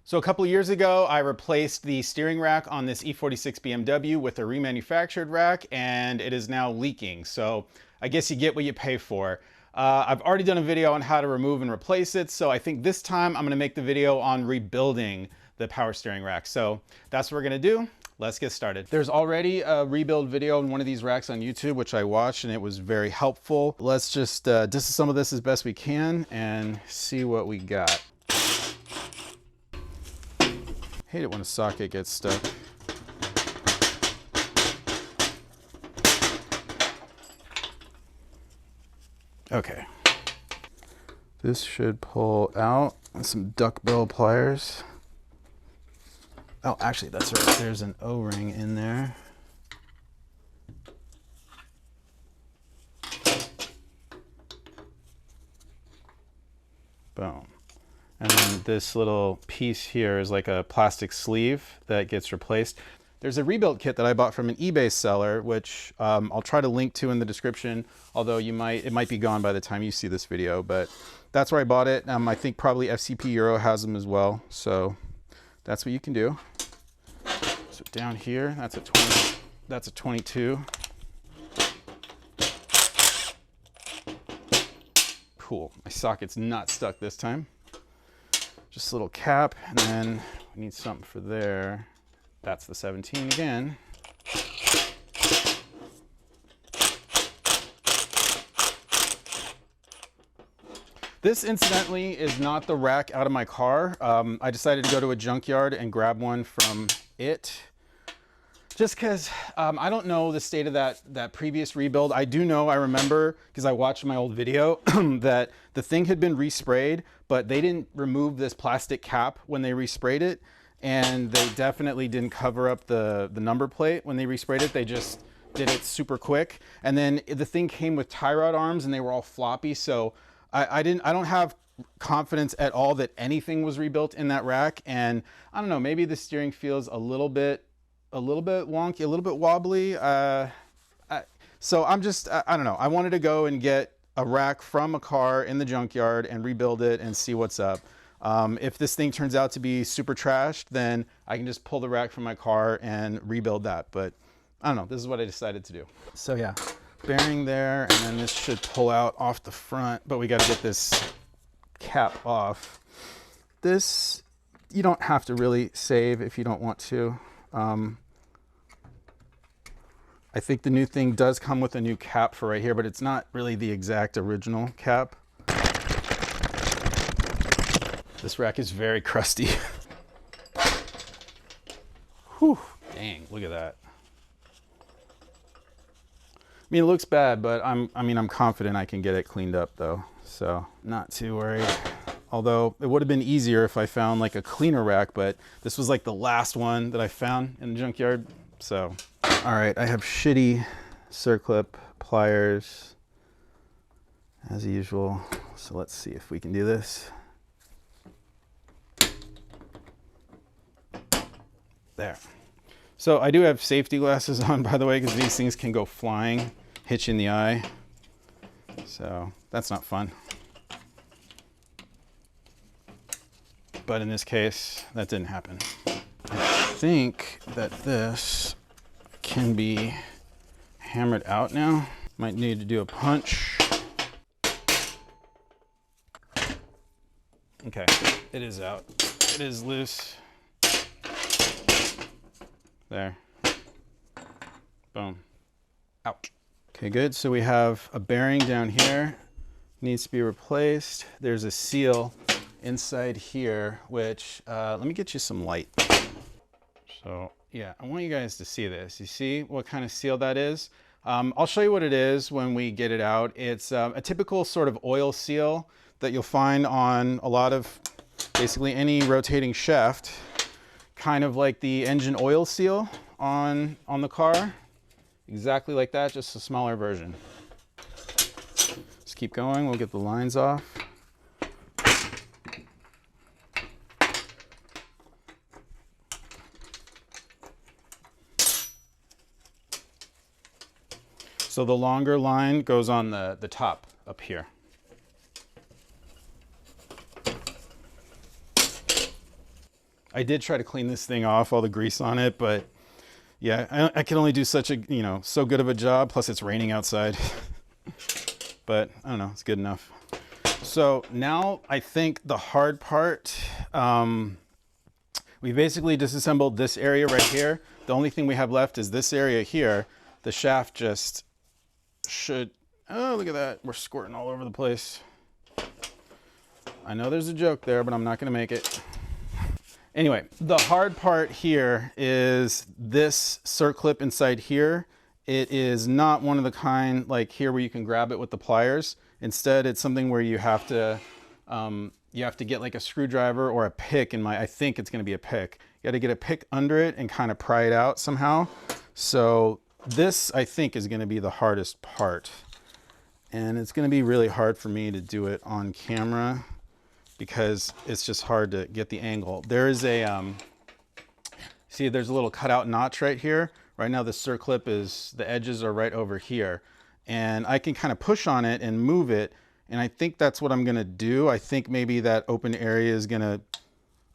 So a couple of years ago, I replaced the steering rack on this E46 BMW with a remanufactured rack, and it is now leaking. So I guess you get what you pay for. I've already done a video on how to remove and replace it, so I think this time I'm gonna make the video on rebuilding the power steering rack. So that's what we're gonna do. Let's get started. There's already a rebuild video on one of these racks on YouTube, which I watched, and it was very helpful. Let's just disassemble this as best we can and see what we got. Hate it when a socket gets stuck. Okay. This should pull out with some duckbill pliers. Oh, actually, that's right. There's an O-ring in there. Boom. And then this little piece here is like a plastic sleeve that gets replaced. There's a rebuild kit that I bought from an eBay seller, which I'll try to link to in the description, although it might be gone by the time you see this video, but that's where I bought it. I think probably FCP Euro has them as well, so that's what you can do. So down here, that's a 20, that's a 22. Cool, my socket's not stuck this time. Just a little cap, and then we need something for there. That's the 17 again. This, incidentally, is not the rack out of my car. I decided to go to a junkyard and grab one from it. Just because I don't know the state of that previous rebuild. I do know, I remember, because I watched my old video, that the thing had been resprayed, but they didn't remove this plastic cap when they resprayed it. And they definitely didn't cover up the number plate when they resprayed it. They just did it super quick. And then the thing came with tie rod arms and they were all floppy. So I don't have confidence at all that anything was rebuilt in that rack. And I don't know, maybe the steering feels a little bit wonky, a little bit wobbly. So I don't know. I wanted to go and get a rack from a car in the junkyard and rebuild it and see what's up. If this thing turns out to be super trashed, then I can just pull the rack from my car and rebuild that. But I don't know, this is what I decided to do. So yeah, bearing there, and then this should pull out off the front, but we got to get this cap off. This, you don't have to really save if you don't want to. I think the new thing does come with a new cap for right here, but it's not really the exact original cap. This rack is very crusty. Whew, dang, look at that. I mean, it looks bad, but I'm confident I can get it cleaned up though. So not too worried. Although it would have been easier if I found like a cleaner rack, but this was like the last one that I found in the junkyard. So, all right, I have shitty circlip pliers as usual. So let's see if we can do this. There. So I do have safety glasses on, by the way, because these things can go flying, hit you in the eye. So that's not fun. But in this case, that didn't happen. I think that this can be hammered out now. Might need to do a punch. Okay, it is out. It is loose. There. Boom. Ouch. Okay, good. So we have a bearing down here. Needs to be replaced. There's a seal inside here, which, let me get you some light. So yeah, I want you guys to see this. You see what kind of seal that is? I'll show you what it is when we get it out. It's a typical sort of oil seal that you'll find on a lot of basically any rotating shaft, kind of like the engine oil seal on the car. Exactly like that, just a smaller version. Let's keep going, we'll get the lines off. So the longer line goes on the top up here. I did try to clean this thing off, all the grease on it, but yeah, I can only do such a, you know, so good of a job. Plus it's raining outside, but I don't know, it's good enough. So now I think the hard part, we basically disassembled this area right here. The only thing we have left is this area here. The shaft just should, oh, look at that. We're squirting all over the place. I know there's a joke there, but I'm not gonna make it. Anyway, the hard part here is this circlip inside here. It is not one of the kind like here where you can grab it with the pliers. Instead, it's something where you have to get like a screwdriver or a pick. I think it's gonna be a pick. You gotta get a pick under it and kind of pry it out somehow. So this, I think, is gonna be the hardest part. And it's gonna be really hard for me to do it on camera because it's just hard to get the angle. There is a, see, there's a little cutout notch right here. Right now the circlip is, the edges are right over here. And I can kind of push on it and move it. And I think that's what I'm gonna do. I think maybe that open area is gonna,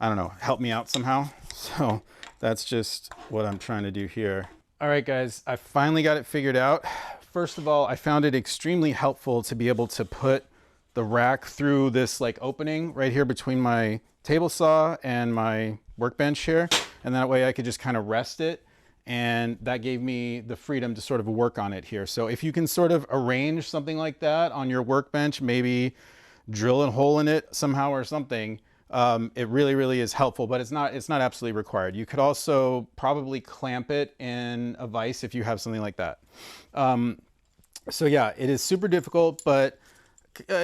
I don't know, help me out somehow. So that's just what I'm trying to do here. All right, guys, I finally got it figured out. First of all, I found it extremely helpful to be able to put the rack through this like opening right here between my table saw and my workbench here. And that way I could just kind of rest it. And that gave me the freedom to sort of work on it here. So if you can sort of arrange something like that on your workbench, maybe drill a hole in it somehow or something, it really, really is helpful, but it's not absolutely required. You could also probably clamp it in a vise if you have something like that. So yeah, it is super difficult, but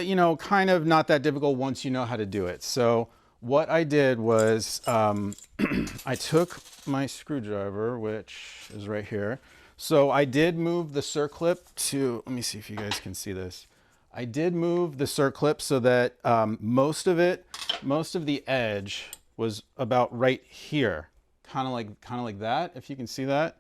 you know, kind of not that difficult once you know how to do it. So what I did was I took my screwdriver, which is right here. So I did move the circlip to, let me see if you guys can see this. I did move the circlip so that most of the edge was about right here, kind of like that, if you can see that.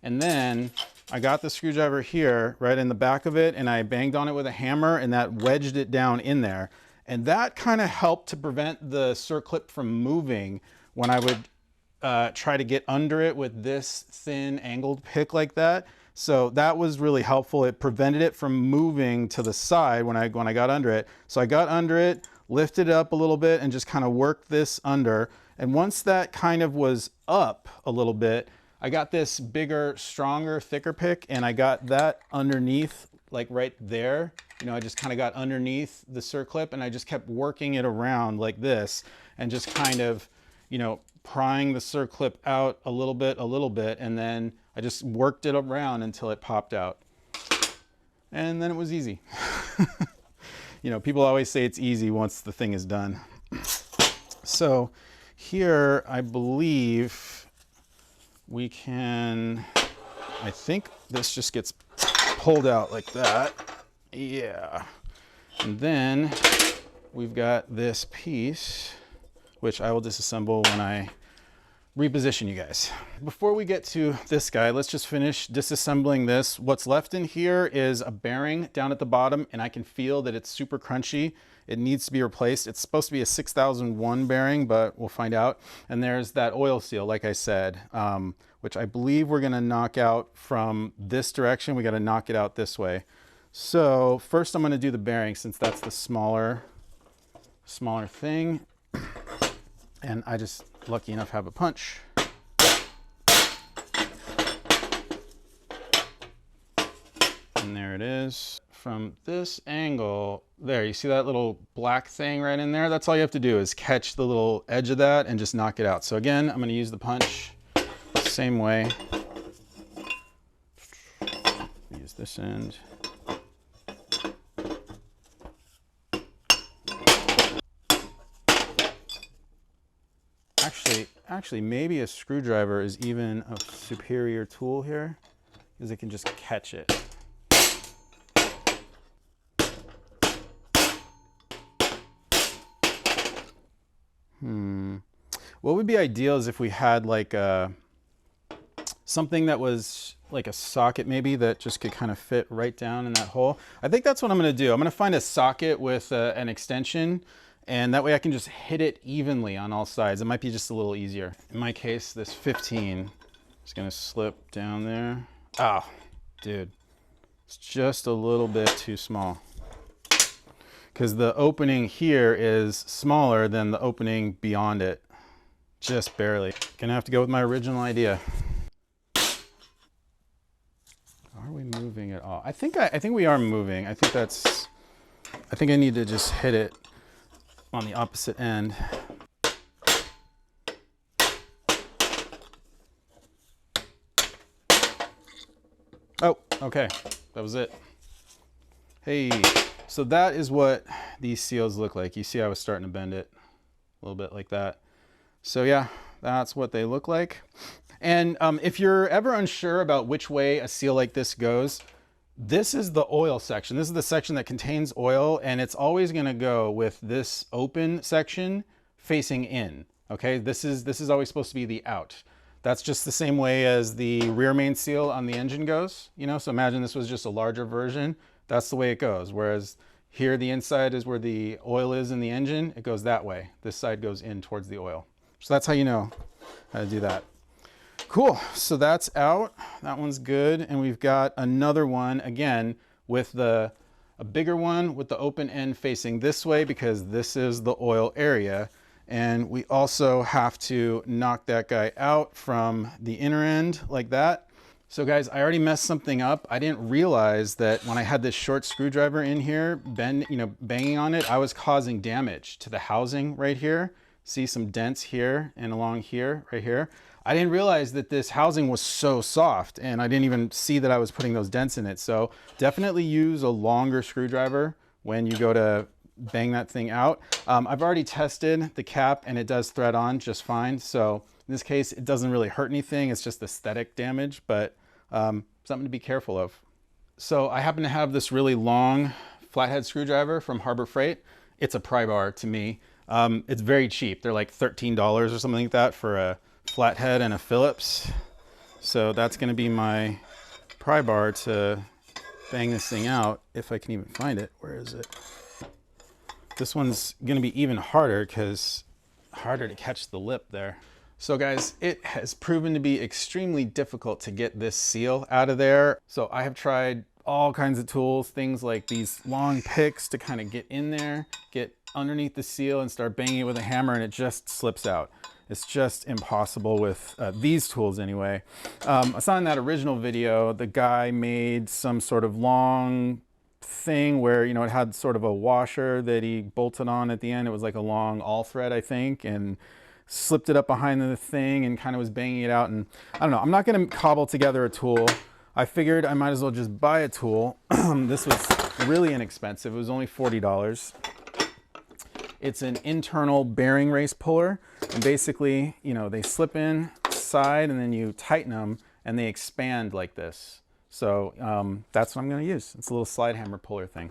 And then I got the screwdriver here right in the back of it and I banged on it with a hammer and that wedged it down in there. And that kind of helped to prevent the circlip from moving when I would try to get under it with this thin angled pick like that. So that was really helpful. It prevented it from moving to the side when I got under it. So I got under it, lifted it up a little bit and just kind of worked this under. And once that kind of was up a little bit, I got this bigger, stronger, thicker pick and I got that underneath, like right there. You know, I just kind of got underneath the circlip and I just kept working it around like this and just kind of, you know, prying the circlip out a little bit, and then I just worked it around until it popped out. And then it was easy. You know, people always say it's easy once the thing is done. So here, I believe we can, I think this just gets pulled out like that. Yeah. And then we've got this piece, which I will disassemble when I reposition you guys. Before we get to this guy, let's just finish disassembling this. What's left in here is a bearing down at the bottom, and I can feel that it's super crunchy. It needs to be replaced. It's supposed to be a 6001 bearing, but we'll find out. And there's that oil seal, like I said, which I believe we're gonna knock out from this direction. We gotta knock it out this way. So first I'm gonna do the bearing since that's the smaller thing. And I just, lucky enough, have a punch. And there it is. From this angle, there, you see that little black thing right in there? That's all you have to do is catch the little edge of that and just knock it out. So again, I'm gonna use the punch, same way. Use this end. Actually, maybe a screwdriver is even a superior tool here because it can just catch it. What would be ideal is if we had like something that was like a socket maybe that just could kind of fit right down in that hole. I think that's what I'm going to do. I'm going to find a socket with an extension And that way I can just hit it evenly on all sides. It might be just a little easier. In my case, this 15 is gonna slip down there. Oh, dude, it's just a little bit too small. Because the opening here is smaller than the opening beyond it. Just barely. Gonna have to go with my original idea. Are we moving at all? I think we are moving. I think I need to just hit it on the opposite end. Oh, okay, that was it. Hey, so that is what these seals look like. You see I was starting to bend it a little bit like that. So yeah, that's what they look like. And if you're ever unsure about which way a seal like this goes, this is the oil section. This is the section that contains oil, and it's always gonna go with this open section facing in, okay? This is always supposed to be the out. That's just the same way as the rear main seal on the engine goes, you know? So imagine this was just a larger version. That's the way it goes. Whereas here, the inside is where the oil is in the engine. It goes that way. This side goes in towards the oil. So that's how you know how to do that. Cool, so that's out. That one's good. And we've got another one, again, with a bigger one with the open end facing this way because this is the oil area. And we also have to knock that guy out from the inner end like that. So guys, I already messed something up. I didn't realize that when I had this short screwdriver in here, banging on it, I was causing damage to the housing right here. See some dents here and along here, right here. I didn't realize that this housing was so soft, and I didn't even see that I was putting those dents in it. So definitely use a longer screwdriver when you go to bang that thing out. I've already tested the cap and it does thread on just fine. So in this case, it doesn't really hurt anything. It's just aesthetic damage, but something to be careful of. So I happen to have this really long flathead screwdriver from Harbor Freight. It's a pry bar to me. It's very cheap. They're like $13 or something like that for a flathead and a Phillips. So that's going to be my pry bar to bang this thing out if I can even find it. Where is it? This one's going to be even harder because harder to catch the lip there. So guys, it has proven to be extremely difficult to get this seal out of there. So I have tried all kinds of tools, things like these long picks to kind of get in there, get underneath the seal and start banging it with a hammer, and it just slips out. It's just impossible with these tools anyway. I saw in that original video, the guy made some sort of long thing where, you know, it had sort of a washer that he bolted on at the end. It was like a long all thread, I think, and slipped it up behind the thing and kind of was banging it out. And I don't know, I'm not gonna cobble together a tool. I figured I might as well just buy a tool. This was really inexpensive. It was only $40. It's an internal bearing race puller. And basically, you know, they slip in side and then you tighten them and they expand like this. So that's what I'm gonna use. It's a little slide hammer puller thing.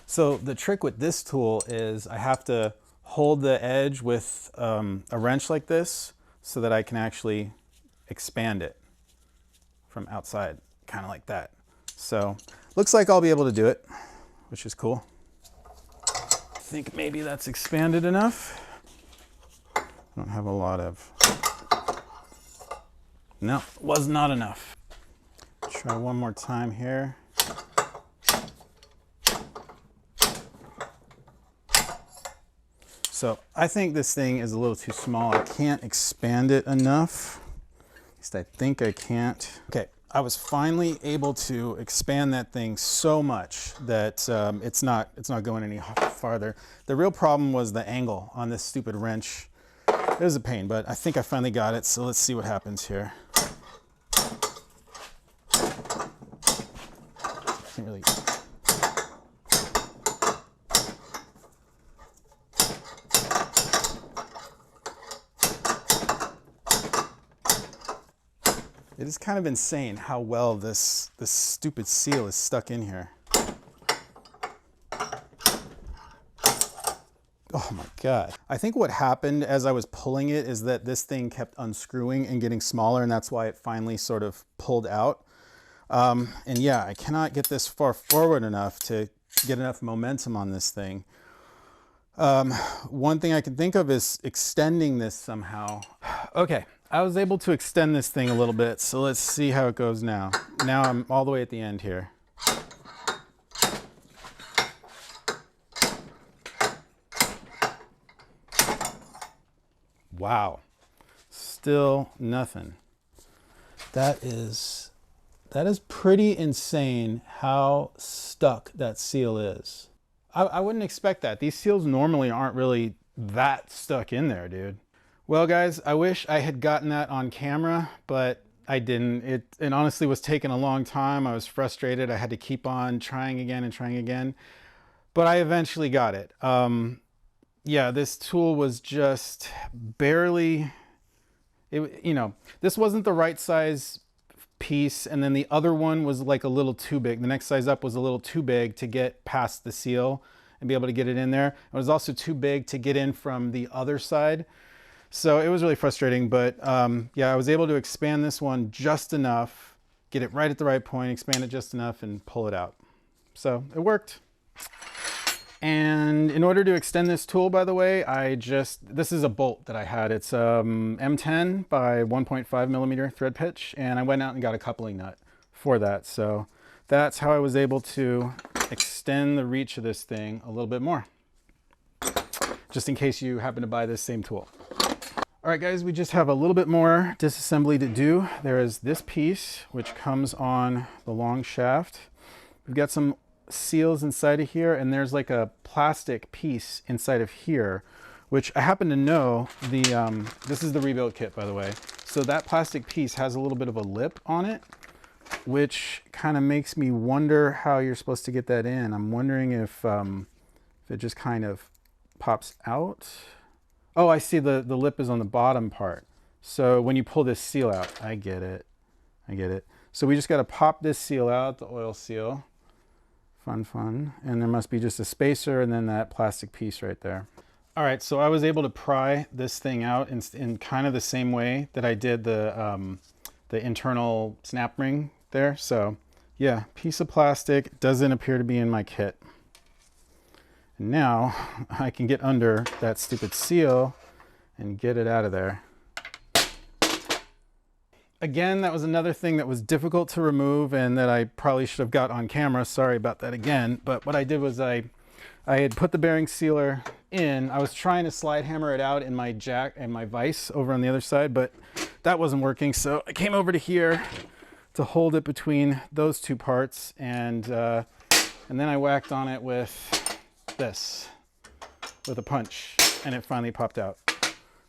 So the trick with this tool is I have to hold the edge with a wrench like this so that I can actually expand it from outside, kind of like that. So looks like I'll be able to do it, which is cool. I think maybe that's expanded enough. I don't have a lot of, no, was not enough. Try one more time here. So I think this thing is a little too small. I can't expand it enough. At least I think I can't. Okay, I was finally able to expand that thing so much that it's not going any farther. The real problem was the angle on this stupid wrench. It was a pain, but I think I finally got it. So let's see what happens here. Can't really. It is kind of insane how well this stupid seal is stuck in here. Oh my God. I think what happened as I was pulling it is that this thing kept unscrewing and getting smaller, and that's why it finally sort of pulled out. And yeah, I cannot get this far forward enough to get enough momentum on this thing. One thing I can think of is extending this somehow. Okay, I was able to extend this thing a little bit, so let's see how it goes now. Now I'm all the way at the end here. Wow, still nothing. That is pretty insane how stuck that seal is. I wouldn't expect that. These seals normally aren't really that stuck in there, dude. Well, guys, I wish I had gotten that on camera, but I didn't. It honestly was taking a long time. I was frustrated. I had to keep on trying again and trying again, but I eventually got it. Yeah, this tool was just barely, this wasn't the right size piece, and then the other one was like a little too big. The next size up was a little too big to get past the seal and be able to get it in there. It was also too big to get in from the other side. So it was really frustrating, but yeah, I was able to expand this one just enough, get it right at the right point, expand it just enough, and pull it out. So it worked. And in order to extend this tool, by the way, this is a bolt that I had. It's M10 by 1.5 millimeter thread pitch, and I went out and got a coupling nut for that. So that's how I was able to extend the reach of this thing a little bit more, just in case you happen to buy this same tool. All right, guys, we just have a little bit more disassembly to do. There is this piece, which comes on the long shaft. We've got some seals inside of here, and there's like a plastic piece inside of here, which I happen to know this is the rebuild kit, by the way. So that plastic piece has a little bit of a lip on it, which kind of makes me wonder how you're supposed to get that in. I'm wondering if it just kind of pops out. Oh, I see the lip is on the bottom part. So when you pull this seal out, I get it. So we just got to pop this seal out, the oil seal. Fun. And there must be just a spacer and then that plastic piece right there. All right, so I was able to pry this thing out in kind of the same way that I did the internal snap ring there. So yeah, piece of plastic, doesn't appear to be in my kit. And now I can get under that stupid seal and get it out of there. Again, that was another thing that was difficult to remove and that I probably should have got on camera. Sorry about that again. But what I did was I had put the bearing sealer in. I was trying to slide hammer it out in my jack and my vise over on the other side, but that wasn't working. So I came over to here to hold it between those two parts, and then I whacked on it with this, with a punch, and it finally popped out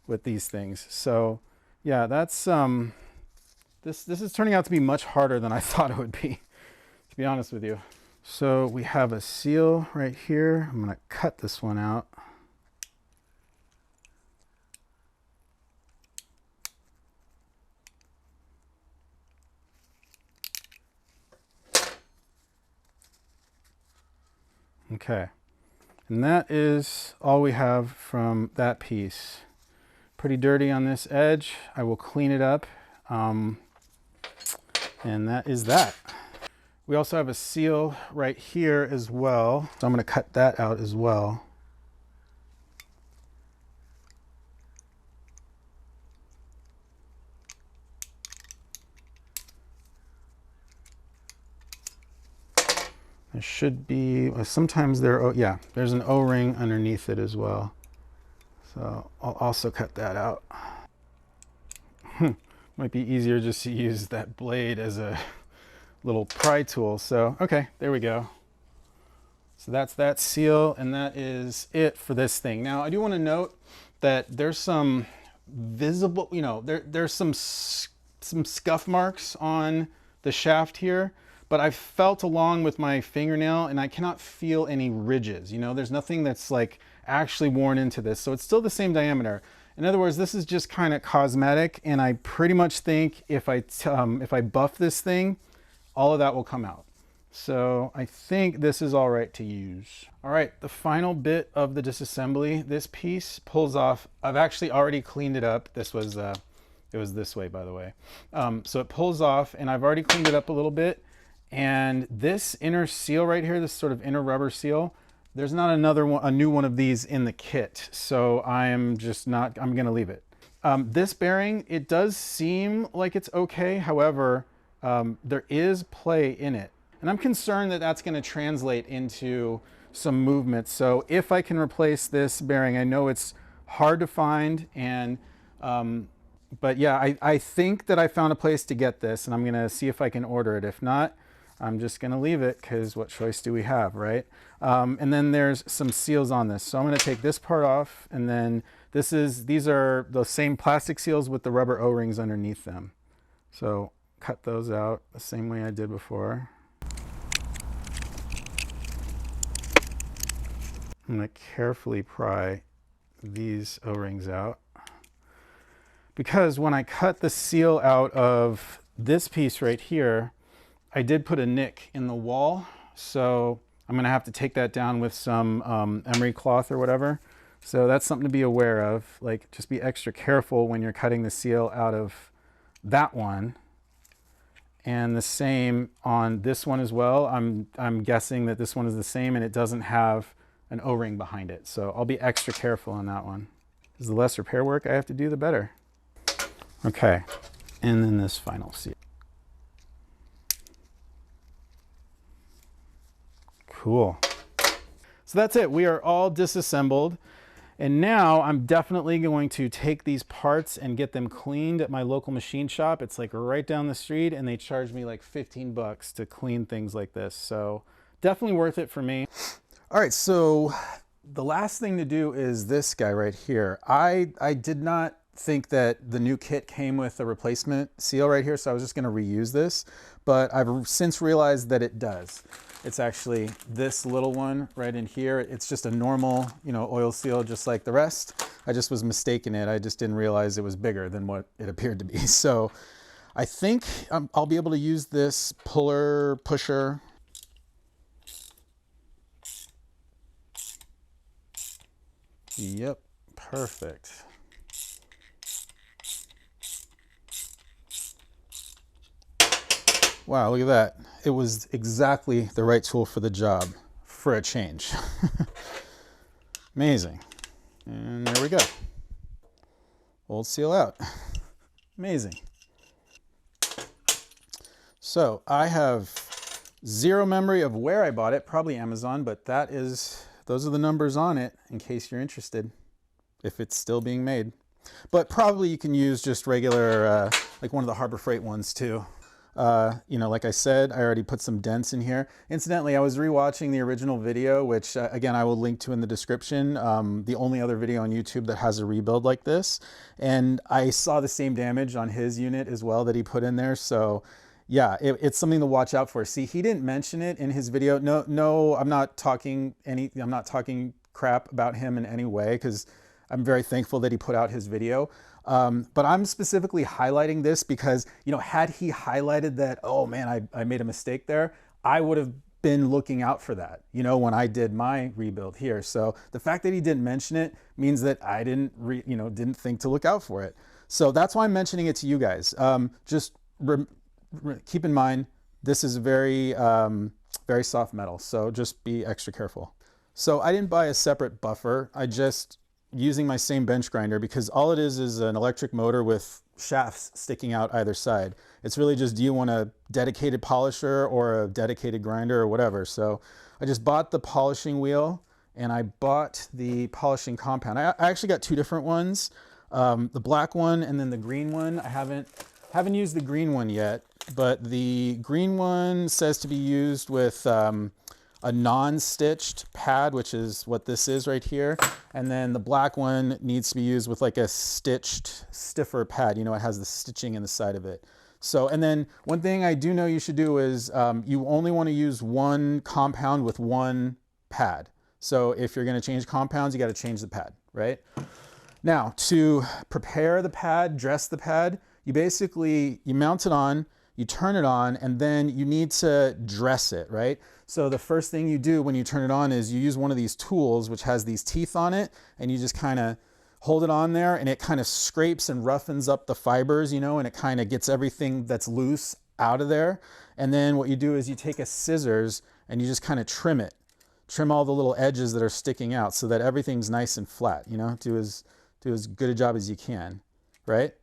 with these things. So yeah, that's this is turning out to be much harder than I thought it would be, to be honest with you. So we have a seal right here. I'm gonna cut this one out. Okay, and that is all we have from that piece. Pretty dirty on this edge. I will clean it up. And that is that. We also have a seal right here as well. So I'm going to cut that out as well. There should be, sometimes yeah, there's an O-ring underneath it as well. So I'll also cut that out. Might be easier just to use that blade as a little pry tool. So, okay, there we go. So that's that seal, and that is it for this thing. Now, I do want to note that there's some visible, there's some scuff marks on the shaft here, but I've felt along with my fingernail and I cannot feel any ridges. There's nothing that's like actually worn into this. So it's still the same diameter. In other words, this is just kind of cosmetic, and I pretty much think if I buff this thing, all of that will come out. So I think this is all right to use. All right, the final bit of the disassembly, this piece pulls off. I've actually already cleaned it up. This was, it was this way, by the way. So it pulls off, and I've already cleaned it up a little bit. And this inner seal right here, this sort of inner rubber seal, There's not another one, a new one of these in the kit, so I'm gonna leave it. This bearing, it does seem like it's okay. However, there is play in it. And I'm concerned that that's gonna translate into some movement. So if I can replace this bearing, I know it's hard to find, and but yeah, I think that I found a place to get this, and I'm gonna see if I can order it. If not, I'm just gonna leave it, because what choice do we have, right? And then there's some seals on this. So I'm gonna take this part off, and then these are the same plastic seals with the rubber O-rings underneath them. So cut those out the same way I did before. I'm gonna carefully pry these O-rings out, because when I cut the seal out of this piece right here, I did put a nick in the wall, so I'm gonna have to take that down with some emery cloth or whatever. So that's something to be aware of. Like, just be extra careful when you're cutting the seal out of that one. And the same on this one as well. I'm guessing that this one is the same, and it doesn't have an O-ring behind it. So I'll be extra careful on that one, because the less repair work I have to do, the better. Okay, and then this final seal. Cool. So that's it. We are all disassembled. And now I'm definitely going to take these parts and get them cleaned at my local machine shop. It's like right down the street, and they charge me like 15 bucks to clean things like this. So definitely worth it for me. All right, so the last thing to do is this guy right here. I did not think that the new kit came with a replacement seal right here, so I was just gonna reuse this, but I've since realized that it does. It's actually this little one right in here. It's just a normal, oil seal just like the rest. I just was mistaken it. I just didn't realize it was bigger than what it appeared to be. So I think I'll be able to use this pusher. Yep, perfect. Wow, look at that. It was exactly the right tool for the job, for a change. Amazing. And there we go. Old seal out. Amazing. So I have zero memory of where I bought it, probably Amazon, but those are the numbers on it in case you're interested, if it's still being made. But probably you can use just regular, like one of the Harbor Freight ones too. Like I said, I already put some dents in here. Incidentally, I was rewatching the original video, which again, I will link to in the description. The only other video on YouTube that has a rebuild like this. And I saw the same damage on his unit as well that he put in there. So yeah, it's something to watch out for. See, he didn't mention it in his video. No, I'm not talking crap about him in any way, because I'm very thankful that he put out his video. But I'm specifically highlighting this because, had he highlighted that, oh man, I made a mistake there, I would have been looking out for that, when I did my rebuild here. So the fact that he didn't mention it means that I didn't think to look out for it. So that's why I'm mentioning it to you guys. Just keep in mind, this is very, very soft metal. So just be extra careful. So I didn't buy a separate buffer. I just using my same bench grinder, because all it is an electric motor with shafts sticking out either side. It's really just, do you want a dedicated polisher or a dedicated grinder or whatever. So I just bought the polishing wheel, and I bought the polishing compound. I actually got two different ones, the black one and then the green one. I haven't used the green one yet, but the green one says to be used with a non-stitched pad, which is what this is right here. And then the black one needs to be used with like a stitched, stiffer pad. It has the stitching in the side of it. So, and then one thing I do know you should do is you only want to use one compound with one pad. So if you're going to change compounds, you got to change the pad, right? Now, to prepare the pad, dress the pad, you mount it on, you turn it on, and then you need to dress it, right? So the first thing you do when you turn it on is you use one of these tools which has these teeth on it, and you just kind of hold it on there, and it kind of scrapes and roughens up the fibers, and it kind of gets everything that's loose out of there. And then what you do is you take a scissors and you just kind of trim trim all the little edges that are sticking out so that everything's nice and flat, you know, do as good a job as you can, right?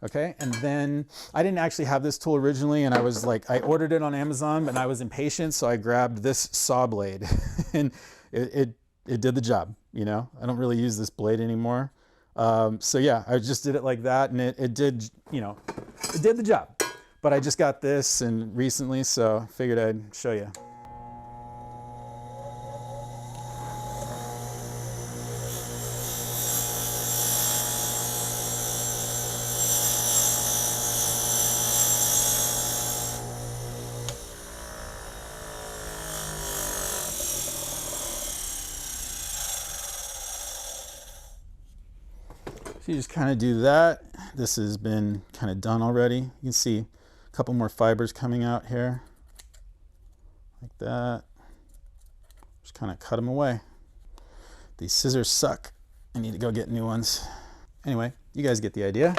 Okay, and then I didn't actually have this tool originally, and I was like, I ordered it on Amazon, but I was impatient, so I grabbed this saw blade, and it did the job, you know? I don't really use this blade anymore. So yeah, I just did it like that, and it did, you know, it did the job. But I just got this and recently, so I figured I'd show you. So you just kind of do that. This has been kind of done already. You can see a couple more fibers coming out here, like that. Just kind of cut them away. These scissors suck. I need to go get new ones. Anyway, you guys get the idea.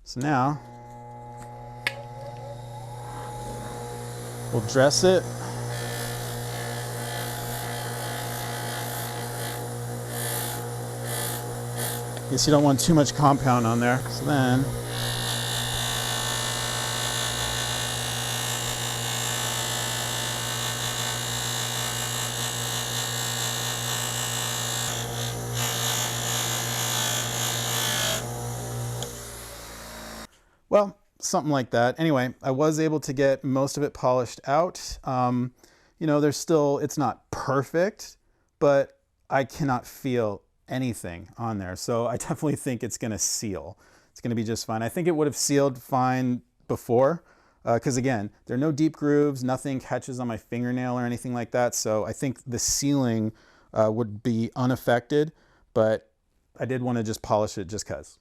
So now we'll dress it. Guess you don't want too much compound on there. So then well, something like that. Anyway, I was able to get most of it polished out. You know, there's still, it's not perfect, but I cannot feel anything on there. So I definitely think it's gonna seal. It's gonna be just fine. I think it would have sealed fine before, because again, there are no deep grooves, nothing catches on my fingernail or anything like that. So I think the sealing would be unaffected, but I did want to just polish it just because.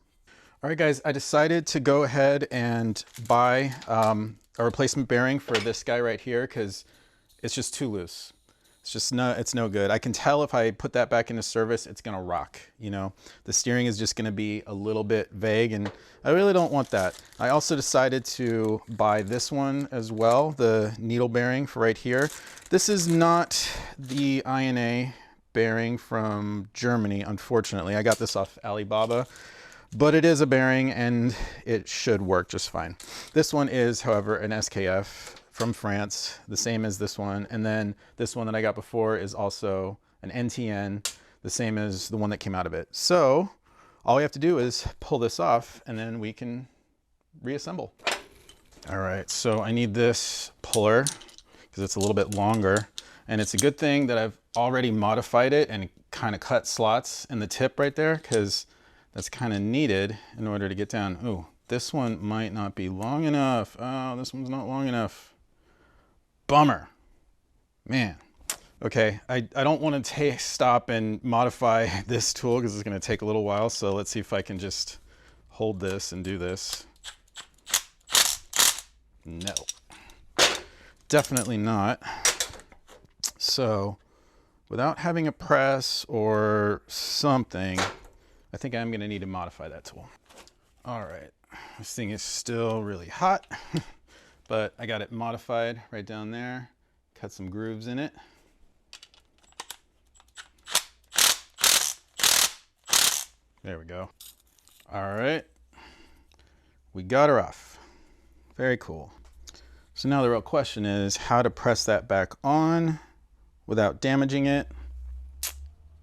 All right, guys, I decided to go ahead and buy a replacement bearing for this guy right here because it's just too loose. It's just it's no good. I can tell if I put that back into service, it's gonna rock, you know? The steering is just gonna be a little bit vague, and I really don't want that. I also decided to buy this one as well, the needle bearing for right here. This is not the INA bearing from Germany, unfortunately. I got this off Alibaba, but it is a bearing and it should work just fine. This one is, however, an SKF from France, the same as this one. And then this one that I got before is also an NTN, the same as the one that came out of it. So all we have to do is pull this off and then we can reassemble. All right, so I need this puller because it's a little bit longer, and it's a good thing that I've already modified it and kind of cut slots in the tip right there, because that's kind of needed in order to get down. Ooh, this one might not be long enough. Oh, this one's not long enough. Bummer, man. Okay, I don't want to stop and modify this tool because it's going to take a little while. So let's see if I can just hold this and do this. No, definitely not. So without having a press or something, I think I'm going to need to modify that tool. All right, this thing is still really hot. But I got it modified right down there, cut some grooves in it. There we go. All right, we got her off. Very cool. So now the real question is how to press that back on without damaging it,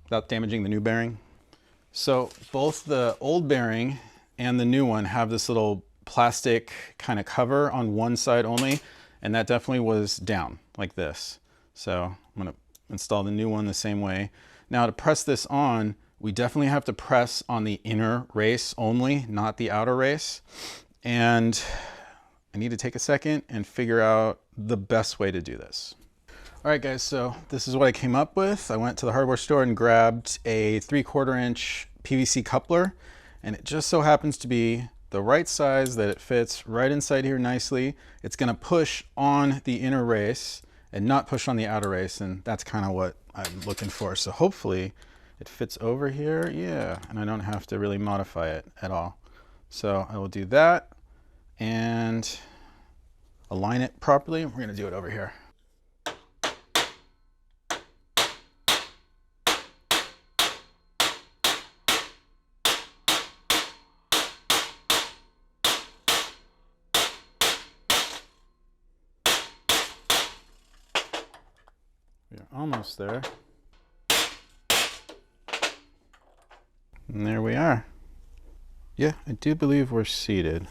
without damaging the new bearing. So both the old bearing and the new one have this little plastic kind of cover on one side only, and that definitely was down like this. So I'm going to install the new one the same way. Now to press this on, we definitely have to press on the inner race only, not the outer race. And I need to take a second and figure out the best way to do this. All right, guys, so this is what I came up with. I went to the hardware store and grabbed a 3/4 inch PVC coupler, and it just so happens to be the right size that it fits right inside here nicely. It's gonna push on the inner race and not push on the outer race, and that's kind of what I'm looking for. So hopefully it fits over here, yeah, and I don't have to really modify it at all. So I will do that and align it properly. We're gonna do it over here. We're almost there. And there we are. Yeah, I do believe we're seated.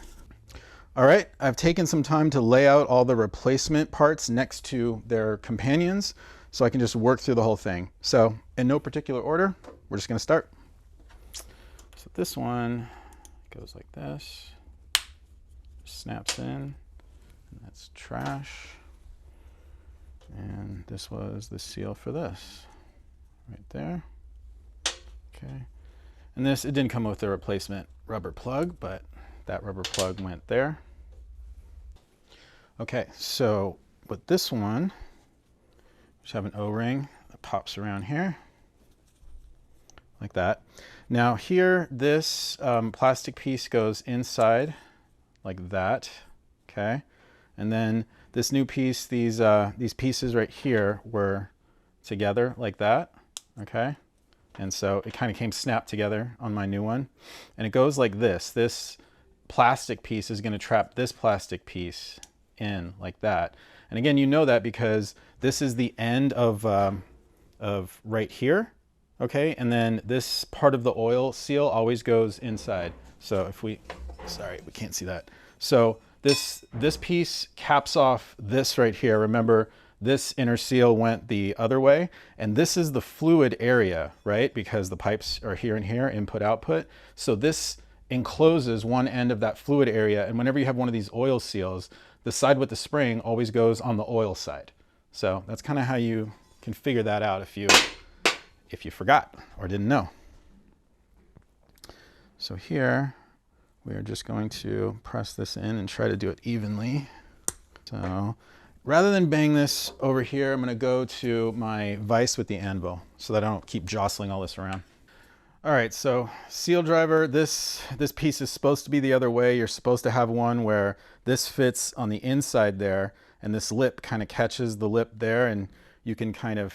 All right, I've taken some time to lay out all the replacement parts next to their companions so I can just work through the whole thing. So in no particular order, we're just gonna start. So this one goes like this, snaps in, and that's trash. And this was the seal for this, right there. Okay, and this, it didn't come with a replacement rubber plug, but that rubber plug went there. Okay, so with this one, just have an O-ring that pops around here, like that. Now here, this plastic piece goes inside, like that, okay? And then this new piece, these pieces right here were together like that, okay? And so it kind of came snapped together on my new one. And it goes like this. This plastic piece is gonna trap this plastic piece in like that. And again, you know that because this is the end of right here, okay? And then this part of the oil seal always goes inside. So if we, sorry, we can't see that. So this piece caps off this right here. Remember, this inner seal went the other way, and this is the fluid area, right? Because the pipes are here and here, input, output. So this encloses one end of that fluid area, and whenever you have one of these oil seals, the side with the spring always goes on the oil side. So that's kind of how you can figure that out if you forgot or didn't know. So here, we are just going to press this in and try to do it evenly. So rather than bang this over here, I'm going to go to my vise with the anvil so that I don't keep jostling all this around. All right, so seal driver, this piece is supposed to be the other way. You're supposed to have one where this fits on the inside there, and this lip kind of catches the lip there, and you can kind of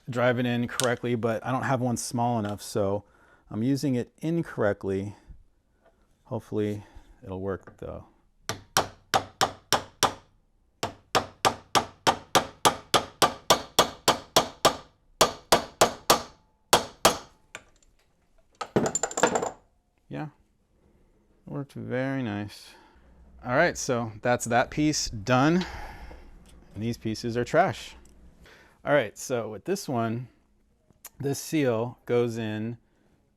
drive it in correctly, but I don't have one small enough, so I'm using it incorrectly. Hopefully it'll work though. Yeah, it worked very nice. All right, so that's that piece done. And these pieces are trash. All right, so with this one, this seal goes in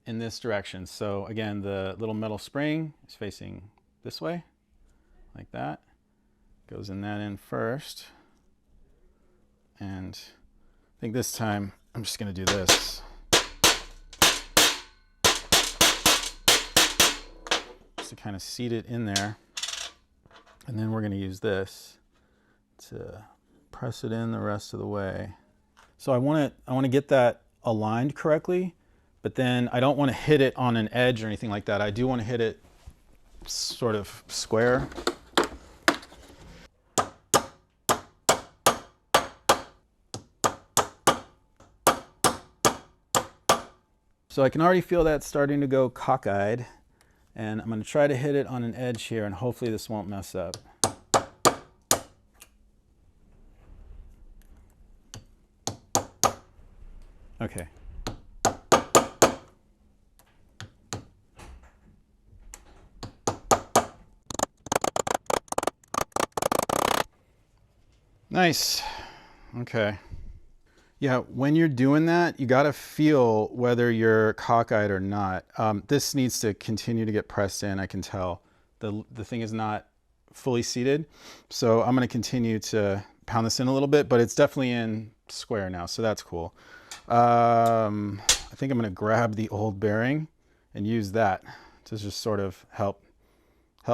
this direction. So again, the little metal spring is facing this way, like that. Goes in that end first. And I think this time I'm just gonna do this. Just to kind of seat it in there. And then we're gonna use this to press it in the rest of the way. So I wanna get that aligned correctly, but then I don't want to hit it on an edge or anything like that. I do want to hit it sort of square. So I can already feel that starting to go cockeyed, and I'm going to try to hit it on an edge here, and hopefully this won't mess up. Okay. Nice. Okay. Yeah, when you're doing that, you got to feel whether you're cockeyed or not. This needs to continue to get pressed in, I can tell. The thing is not fully seated, so I'm going to continue to pound this in a little bit, but it's definitely in square now, so that's cool. I think I'm going to grab the old bearing and use that to just sort of help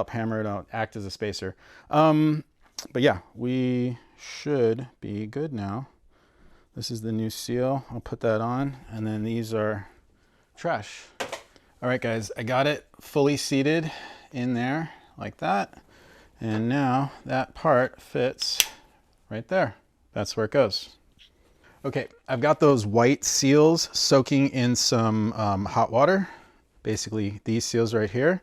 hammer it out, act as a spacer. But yeah, we should be good now. This is the new seal. I'll put that on, and then these are trash. All right, guys, I got it fully seated in there like that. And now that part fits right there. That's where it goes. Okay, I've got those white seals soaking in some hot water, basically these seals right here.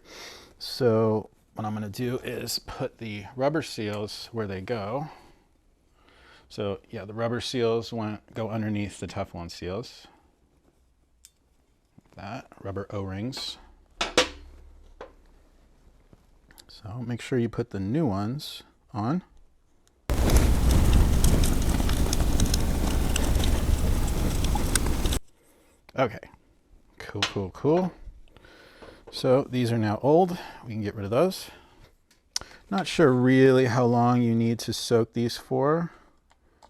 So what I'm gonna do is put the rubber seals where they go. So yeah, the rubber seals go underneath the Teflon seals. Like that, rubber O-rings. So make sure you put the new ones on. Okay, cool, cool, cool. So these are now old. We can get rid of those. Not sure really how long you need to soak these for.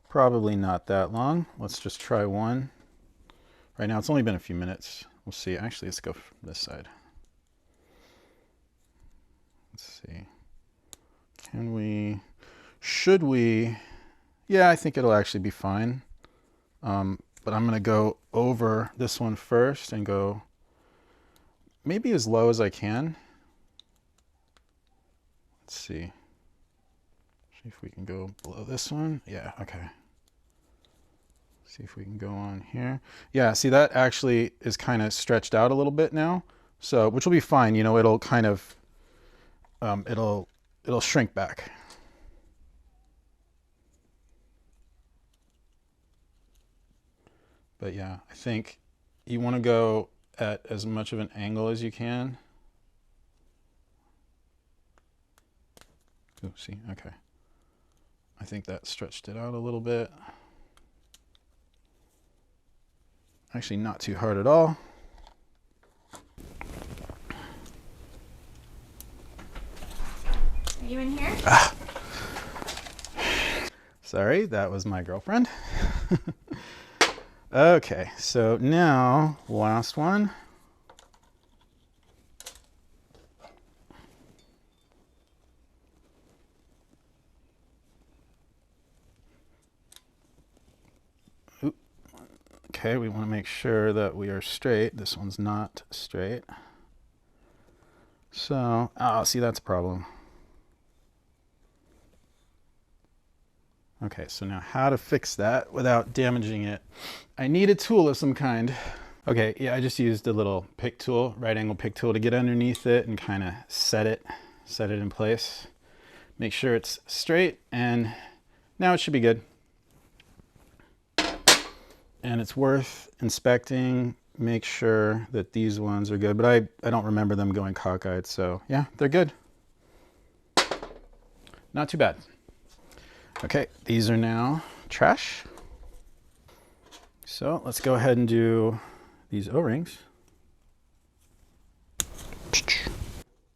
Probably not that long. Let's just try one. Right now it's only been a few minutes. We'll see. Actually, let's go from this side. Let's see. Can we, should we? Yeah, I think it'll actually be fine. But I'm gonna go over this one first and go maybe as low as I can. Let's see. See if we can go below this one. Yeah, okay. See if we can go on here. Yeah, see that actually is kind of stretched out a little bit now. So, which will be fine. You know, it'll kind of, it'll shrink back. But yeah, I think you want to go at as much of an angle as you can. Ooh, see, okay. I think that stretched it out a little bit. Actually, not too hard at all. Are you in here? Ah. Sorry, that was my girlfriend. Okay, so now, last one. Oop. Okay, we want to make sure that we are straight. This one's not straight. So, oh, see, that's a problem. Okay, so now how to fix that without damaging it. I need a tool of some kind. Okay, yeah, I just used a little pick tool, right angle pick tool, to get underneath it and kind of set it in place. Make sure it's straight, and now it should be good. And it's worth inspecting, make sure that these ones are good, but I don't remember them going cockeyed, so yeah, they're good. Not too bad. Okay, these are now trash. So let's go ahead and do these O-rings.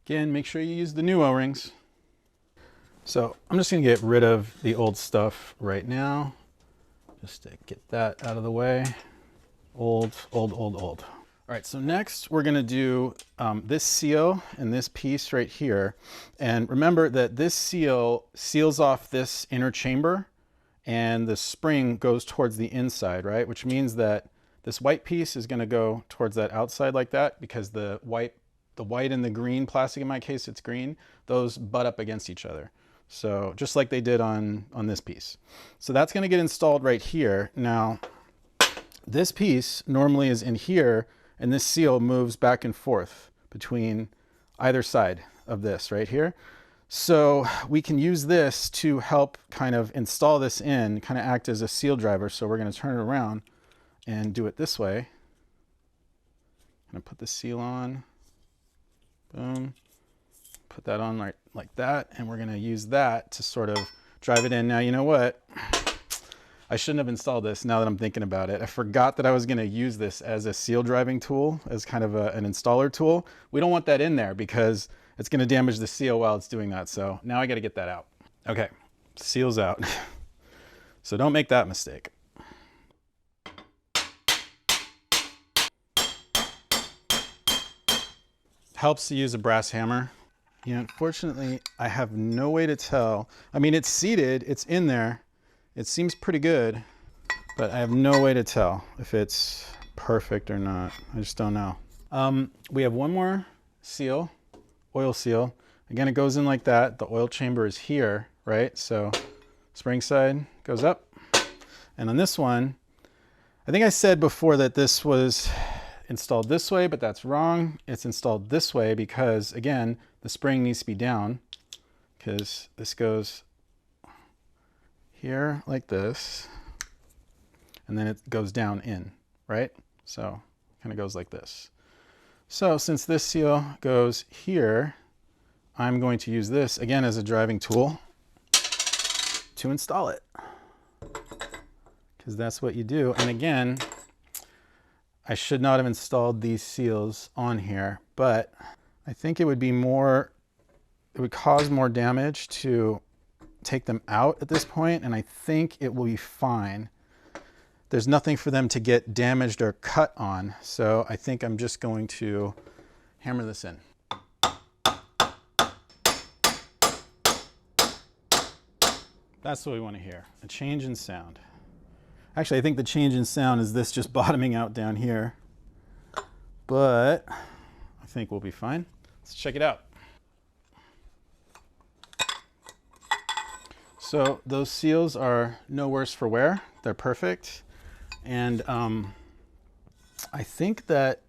Again, make sure you use the new O-rings. So I'm just gonna get rid of the old stuff right now, just to get that out of the way. Old, old, old, old. All right, so next we're gonna do this seal and this piece right here. And remember that this seal seals off this inner chamber and the spring goes towards the inside, right? Which means that this white piece is gonna go towards that outside like that, because the white and the green plastic, in my case it's green, those butt up against each other. So just like they did on this piece. So that's gonna get installed right here. Now, this piece normally is in here, and this seal moves back and forth between either side of this right here. So we can use this to help kind of install this in, kind of act as a seal driver. So we're gonna turn it around and do it this way. I'm gonna put the seal on, boom, put that on like that, and we're gonna use that to sort of drive it in. Now, you know what? I shouldn't have installed this now that I'm thinking about it. I forgot that I was gonna use this as a seal driving tool, as kind of an installer tool. We don't want that in there because it's gonna damage the seal while it's doing that. So now I gotta get that out. Okay, seal's out. So don't make that mistake. Helps to use a brass hammer. You know, unfortunately, I have no way to tell. I mean, it's seated, it's in there. It seems pretty good, but I have no way to tell if it's perfect or not. I just don't know. We have one more seal, oil seal. Again, it goes in like that. The oil chamber is here, right? So spring side goes up. And on this one, I think I said before that this was installed this way, but that's wrong. It's installed this way because, again, the spring needs to be down, because this goes here like this, and then it goes down in, right? So kind of goes like this. So since this seal goes here, I'm going to use this again as a driving tool to install it, because that's what you do. And again, I should not have installed these seals on here, but I think it would be more, it would cause more damage to take them out at this point, and I think it will be fine. There's nothing for them to get damaged or cut on, so I think I'm just going to hammer this in. That's what we want to hear, a change in sound. Actually, I think the change in sound is this just bottoming out down here, but I think we'll be fine. Let's check it out. So those seals are no worse for wear. They're perfect. And I think that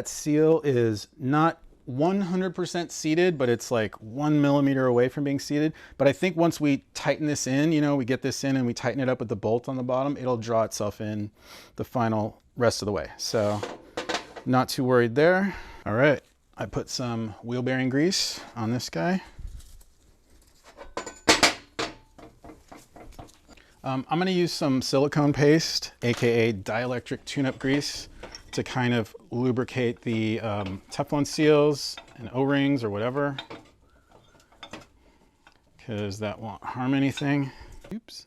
seal is not 100% seated, but it's like 1 millimeter away from being seated. But I think once we tighten this in, you know, we get this in and we tighten it up with the bolt on the bottom, it'll draw itself in the final rest of the way. So not too worried there. All right, I put some wheel bearing grease on this guy. I'm going to use some silicone paste, aka dielectric tune-up grease, to kind of lubricate the Teflon seals and O-rings or whatever, because that won't harm anything. Oops.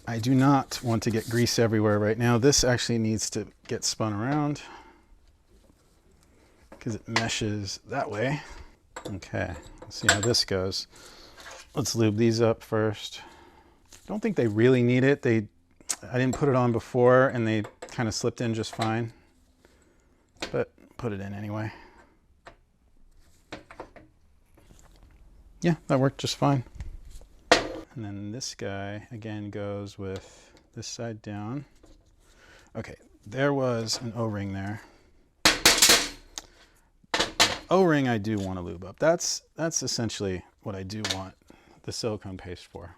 I do not want to get grease everywhere right now. This actually needs to get spun around because it meshes that way. Okay, let's see how this goes. Let's lube these up first. Don't think they really need it. I didn't put it on before and they kind of slipped in just fine, but put it in anyway. Yeah, that worked just fine. And then this guy again goes with this side down. Okay, there was an O-ring there. O-ring I do want to lube up. That's essentially what I do want the silicone paste for.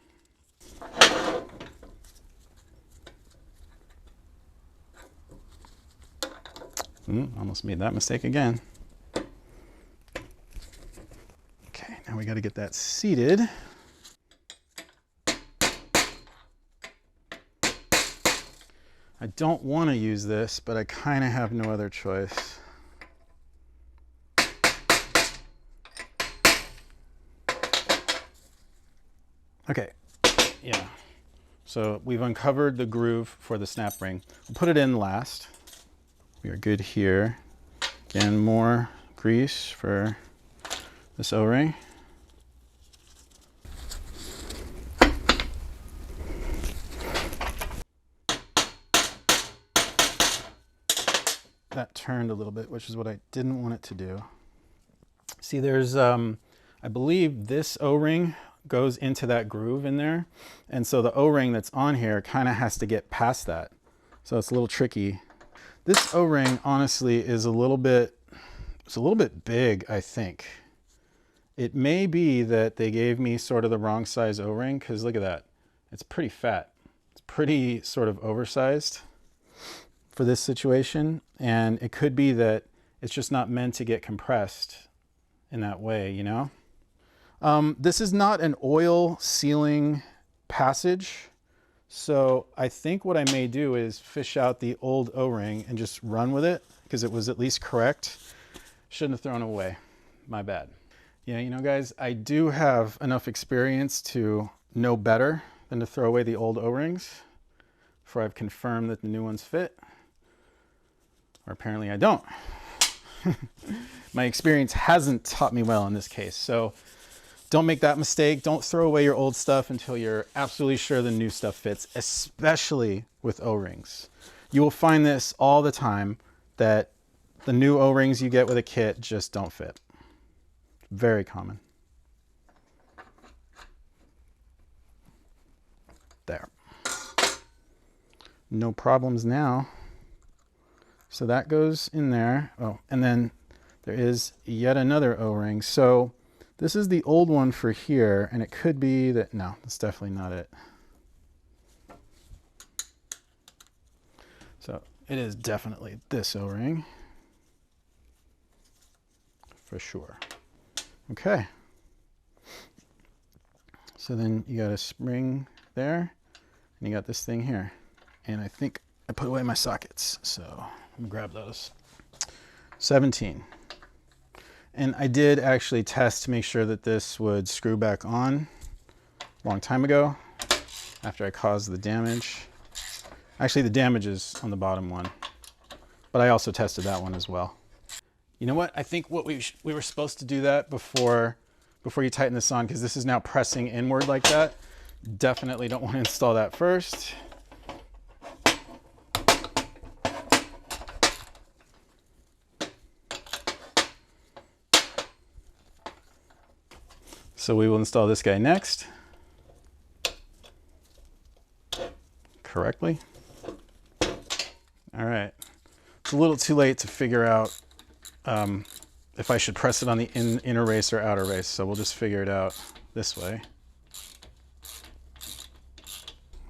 Almost made that mistake again. Okay, now we got to get that seated. I don't want to use this, but I kind of have no other choice. Okay, yeah. So we've uncovered the groove for the snap ring. We'll put it in last. We are good here. Again, more grease for this O-ring. That turned a little bit, which is what I didn't want it to do. See, there's, I believe this O-ring goes into that groove in there. And so the O-ring that's on here kind of has to get past that. So it's a little tricky. This O-ring honestly is a little bit big, I think. It may be that they gave me sort of the wrong size O-ring, because look at that. It's pretty fat. It's pretty sort of oversized for this situation. And it could be that it's just not meant to get compressed in that way, you know? This is not an oil sealing passage. So I think what I may do is fish out the old O-ring and just run with it, because it was at least correct. Shouldn't have thrown it away. My bad. Yeah, you know, guys, I do have enough experience to know better than to throw away the old O-rings before I've confirmed that the new ones fit. Or apparently I don't. My experience hasn't taught me well in this case. So don't make that mistake. Don't throw away your old stuff until you're absolutely sure the new stuff fits, especially with O-rings. You will find this all the time, that the new O-rings you get with a kit just don't fit. Very common. There. No problems now. So that goes in there. Oh, and then there is yet another O-ring. So This is the old one for here, and it could be that, no, that's definitely not it. So it is definitely this O-ring for sure. Okay. So then you got a spring there, and you got this thing here. And I think I put away my sockets, so let me grab those. 17. And I did actually test to make sure that this would screw back on a long time ago after I caused the damage. Actually, the damage is on the bottom one, but I also tested that one as well. You know what? I think what we were supposed to do that before you tighten this on, because this is now pressing inward like that. Definitely don't want to install that first. So we will install this guy next. Correctly. All right. It's a little too late to figure out if I should press it on the inner race or outer race, so we'll just figure it out this way.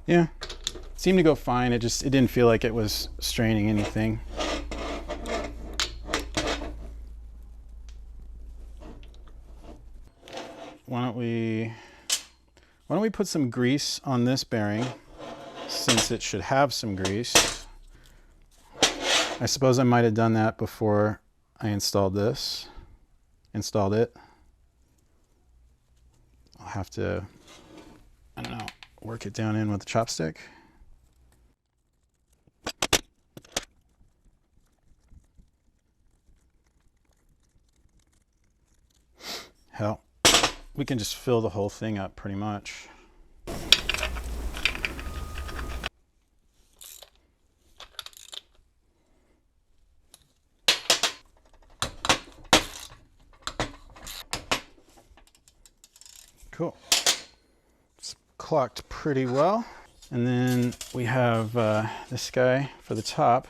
Yeah, seemed to go fine. It didn't feel like it was straining anything. Why don't we put some grease on this bearing, since it should have some grease. I suppose I might have done that before I installed it. I'll have to, I don't know, work it down in with the chopstick. Hell, we can just fill the whole thing up pretty much. Cool. It's clocked pretty well. And then we have this guy for the top.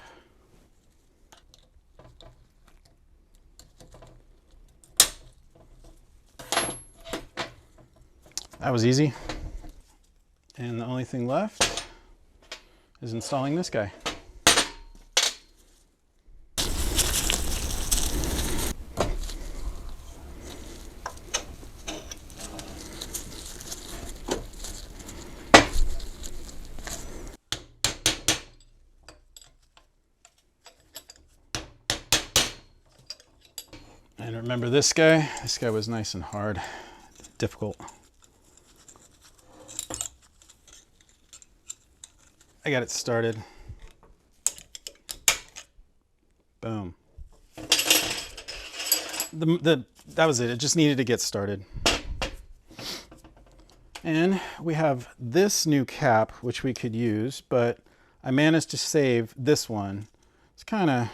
That was easy. And the only thing left is installing this guy. And remember this guy? This guy was nice and hard, difficult. I got it started. Boom. That was it. It just needed to get started. And we have this new cap, which we could use, but I managed to save this one. It's kind of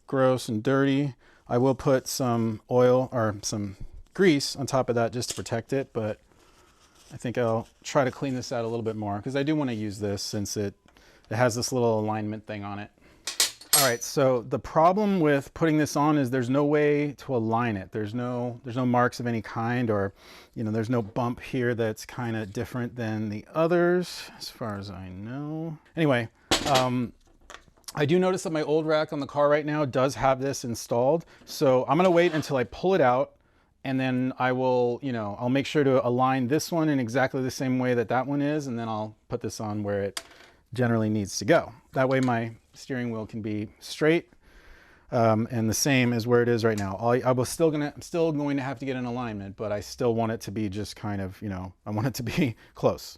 gross and dirty. I will put some oil or some grease on top of that just to protect it, but I think I'll try to clean this out a little bit more because I do want to use this since it has this little alignment thing on it. All right, so the problem with putting this on is there's no way to align it. There's no marks of any kind, or there's no bump here that's kind of different than the others as far as I know. Anyway, I do notice that my old rack on the car right now does have this installed. So I'm gonna wait until I pull it out, and then I will, I'll make sure to align this one in exactly the same way that that one is, and then I'll put this on where it generally needs to go. That way my steering wheel can be straight and the same as where it is right now. I'm still going to have to get an alignment, but I still want it to be just kind of, I want it to be close.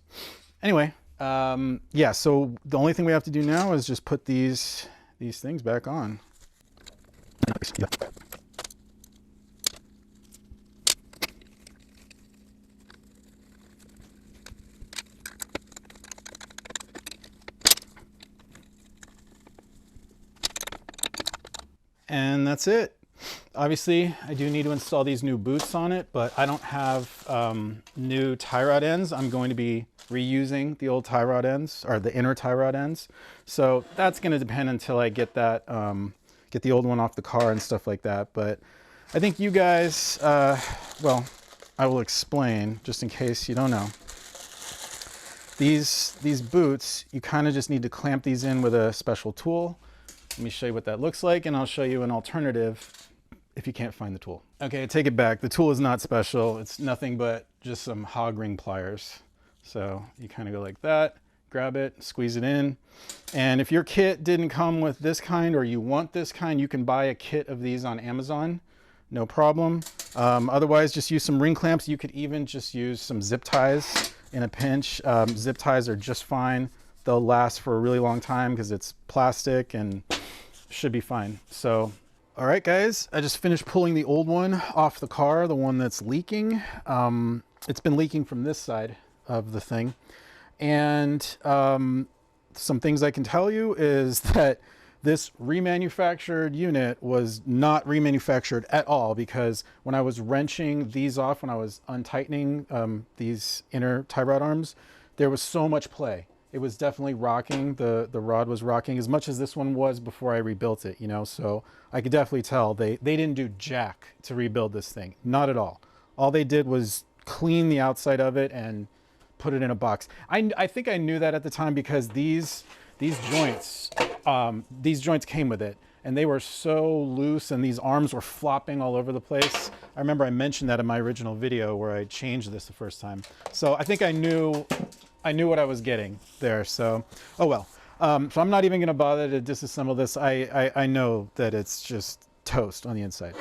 Anyway, yeah, so the only thing we have to do now is just put these things back on. And that's it. Obviously, I do need to install these new boots on it, but I don't have new tie rod ends. I'm going to be reusing the old tie rod ends, or the inner tie rod ends. So that's going to depend until I get that, get the old one off the car and stuff like that. But I think you guys, well, I will explain, just in case you don't know. These boots, you kind of just need to clamp these in with a special tool. Let me show you what that looks like, and I'll show you an alternative if you can't find the tool. Okay, take it back. The tool is not special. It's nothing but just some hog ring pliers. So you kind of go like that, grab it, squeeze it in. And if your kit didn't come with this kind, or you want this kind, you can buy a kit of these on Amazon. No problem. Otherwise, just use some ring clamps. You could even just use some zip ties in a pinch. Zip ties are just fine. They'll last for a really long time because it's plastic and should be fine. So, all right, guys, I just finished pulling the old one off the car, the one that's leaking. It's been leaking from this side of the thing. And some things I can tell you is that this remanufactured unit was not remanufactured at all, because when I was wrenching these off, when I was untightening these inner tie rod arms, there was so much play. It was definitely rocking. The rod was rocking as much as this one was before I rebuilt it, you know, so I could definitely tell they didn't do jack to rebuild this thing. Not at all. All they did was clean the outside of it and put it in a box. I think I knew that at the time, because these joints came with it, and they were so loose, and these arms were flopping all over the place. I remember I mentioned that in my original video where I changed this the first time. So I think I knew what I was getting there. So, oh well. So I'm not even going to bother to disassemble this. I know that it's just toast on the inside.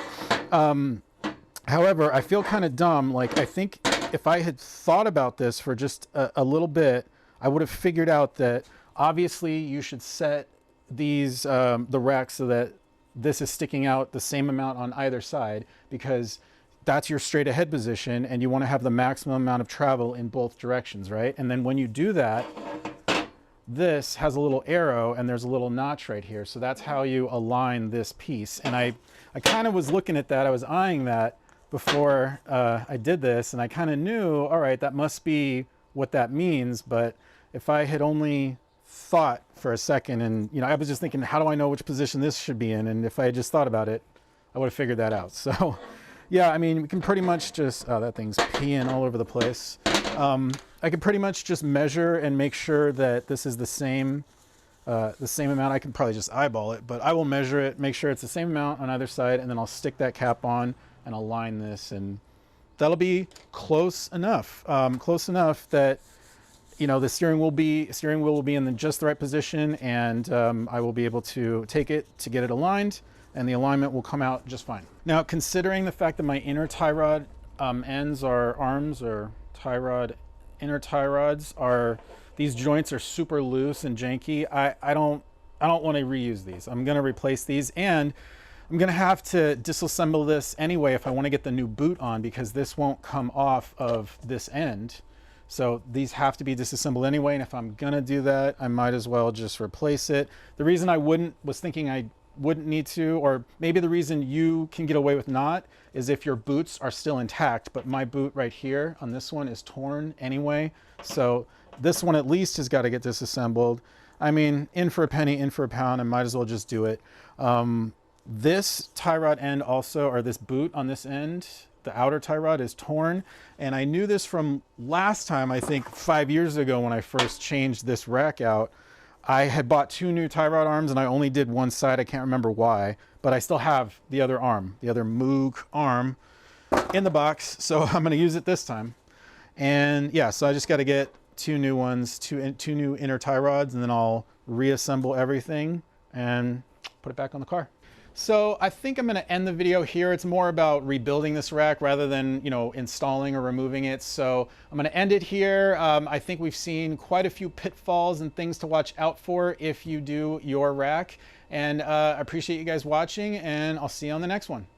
However, I feel kind of dumb. Like, I think if I had thought about this for just a little bit, I would have figured out that obviously you should set these the rack so that this is sticking out the same amount on either side, because that's your straight ahead position, and you want to have the maximum amount of travel in both directions, right? And then when you do that, this has a little arrow and there's a little notch right here. So that's how you align this piece. And I kind of was looking at that. I was eyeing that before I did this, and I kind of knew, all right, that must be what that means. But if I had only thought for a second, and you know, I was just thinking, how do I know which position this should be in? And if I had just thought about it, I would have figured that out. So yeah, I mean, we can pretty much just, oh, that thing's peeing all over the place. I could pretty much just measure and make sure that this is the same amount. I can probably just eyeball it, but I will measure it, make sure it's the same amount on either side, and then I'll stick that cap on and align this, and that'll be close enough. Close enough that, you know, the steering wheel will be in just the right position, and I will be able to take it to get it aligned, and the alignment will come out just fine. Now, considering the fact that my inner tie rod ends are arms, or tie rod, inner tie rods are, these joints are super loose and janky. I don't want to reuse these. I'm going to replace these, and I'm going to have to disassemble this anyway if I want to get the new boot on, because this won't come off of this end. So these have to be disassembled anyway, and if I'm going to do that, I might as well just replace it. The reason I was thinking I wouldn't need to, or maybe the reason you can get away with not, is if your boots are still intact, but my boot right here on this one is torn anyway. So this one at least has got to get disassembled. I mean, in for a penny, in for a pound, I might as well just do it. This tie rod end also, or this boot on this end, the outer tie rod is torn. And I knew this from last time, I think 5 years ago when I first changed this rack out. I had bought 2 new tie rod arms, and I only did one side. I can't remember why, but I still have the other arm, the other Moog arm in the box. So I'm going to use it this time. And yeah, so I just got to get 2 new ones, two new inner tie rods, and then I'll reassemble everything and put it back on the car. So I think I'm going to end the video here. It's more about rebuilding this rack rather than, you know, installing or removing it. So I'm going to end it here. I think we've seen quite a few pitfalls and things to watch out for if you do your rack. And I appreciate you guys watching, and I'll see you on the next one.